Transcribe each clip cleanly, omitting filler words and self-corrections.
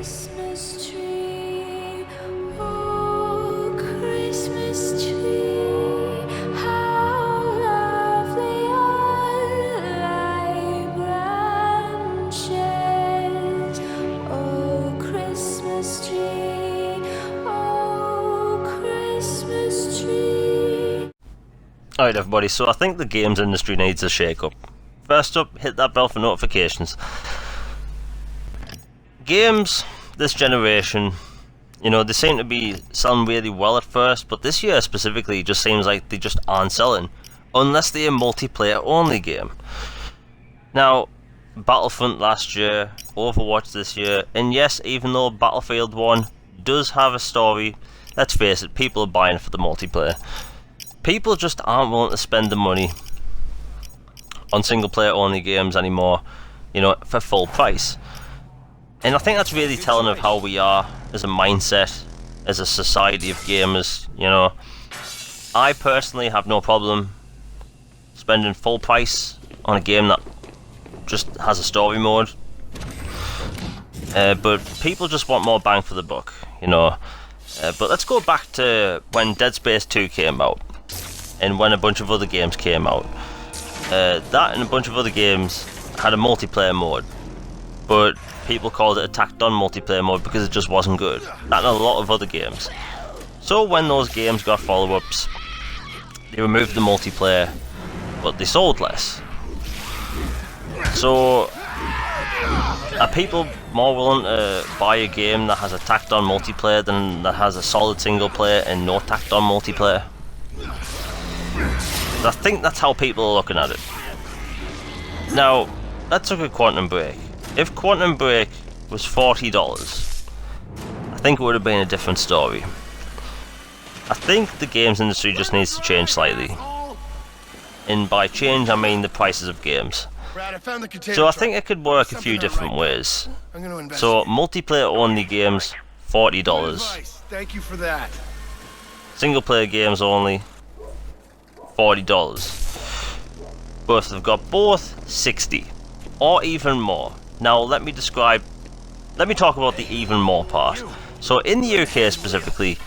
Christmas tree, oh Christmas tree, how lovely are thy branches, oh Christmas tree, oh Christmas tree. Alright everybody, so I think the games industry needs a shake-up. First up, hit that bell for notifications. Games this generation, you know, they seem to be selling really well at first, but this year specifically just seems like they just aren't selling unless they're a multiplayer only game. Now, Battlefront last year, Overwatch this year, and yes, even though Battlefield 1 does have a story, let's face it, people are buying for the multiplayer. People just aren't willing to spend the money on single player only games anymore, you know, for full price. And I think that's really telling of how we are as a mindset, as a society of gamers, you know. I personally have no problem spending full price on a game that just has a story mode. But people just want more bang for the buck, you know. But let's go back to when Dead Space 2 came out, and when a bunch of other games came out. That and a bunch of other games had a multiplayer mode, but people called it a tacked on multiplayer mode because it just wasn't good. That and a lot of other games. So when those games got follow-ups, they removed the multiplayer, but they sold less. So are people more willing to buy a game that has a tacked on multiplayer than that has a solid single player and no tacked on multiplayer? I think that's how people are looking at it. Now, let's look at Quantum Break. If Quantum Break was $40, I think it would have been a different story. I think the games industry just needs to change slightly. And by change, I mean the prices of games. So I think it could work a few different ways. So multiplayer only games, $40. Thank you for that. Single player games only, $40. But if they've got both, $60. Or even more. Now let me talk about the even more part. So in the UK specifically,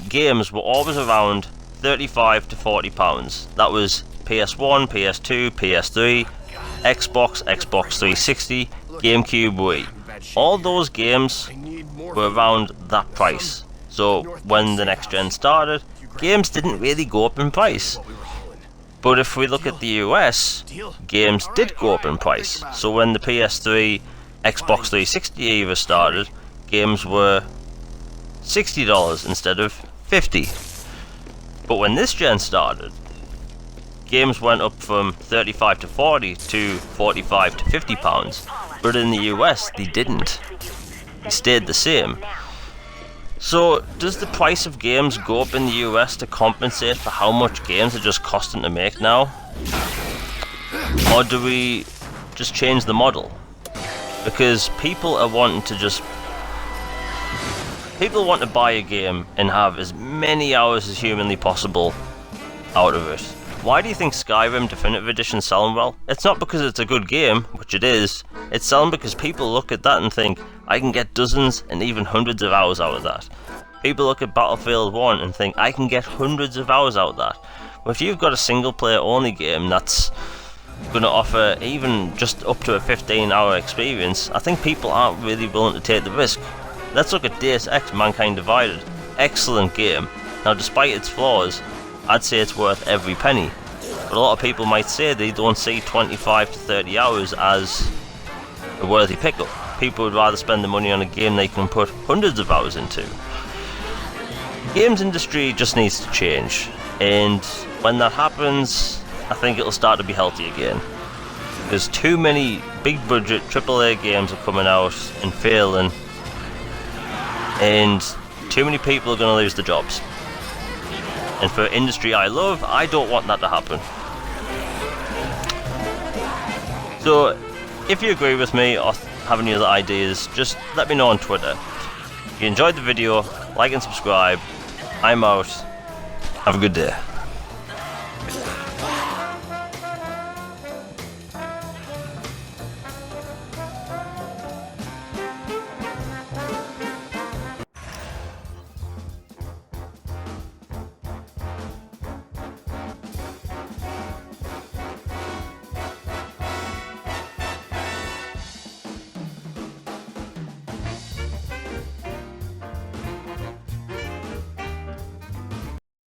games were always around £35 to £40. That was PS1, PS2, PS3, Xbox, Xbox 360, GameCube, Wii. All those games were around that price. So when the next gen started, games didn't really go up in price. But if we look at the US, games did go up in price. So when the PS3, Xbox 360 era started, games were $60 instead of $50. But when this gen started, games went up from 35 to 40 to 45 to £50. But in the US, they didn't. They stayed the same. So, does the price of games go up in the US to compensate for how much games are just costing to make now? Or do we just change the model? Because people are wanting to just... People want to buy a game and have as many hours as humanly possible out of it. Why do you think Skyrim Definitive Edition is selling well? It's not because it's a good game, which it is. It's selling because people look at that and think, I can get dozens and even hundreds of hours out of that. People look at Battlefield 1 and think, I can get hundreds of hours out of that. Well, if you've got a single player only game that's going to offer even just up to a 15-hour experience, I think people aren't really willing to take the risk. Let's look at Deus Ex Mankind Divided. Excellent game. Now, despite its flaws, I'd say it's worth every penny. But a lot of people might say they don't see 25 to 30 hours as a worthy pickup. People would rather spend the money on a game they can put hundreds of hours into. The games industry just needs to change. And when that happens, I think it'll start to be healthy again. There's too many big budget AAA games are coming out and failing. And too many people are going to lose their jobs. And for an industry I love, I don't want that to happen. So, if you agree with me or have any other ideas, just let me know on Twitter. If you enjoyed the video, like and subscribe. I'm out. Have a good day.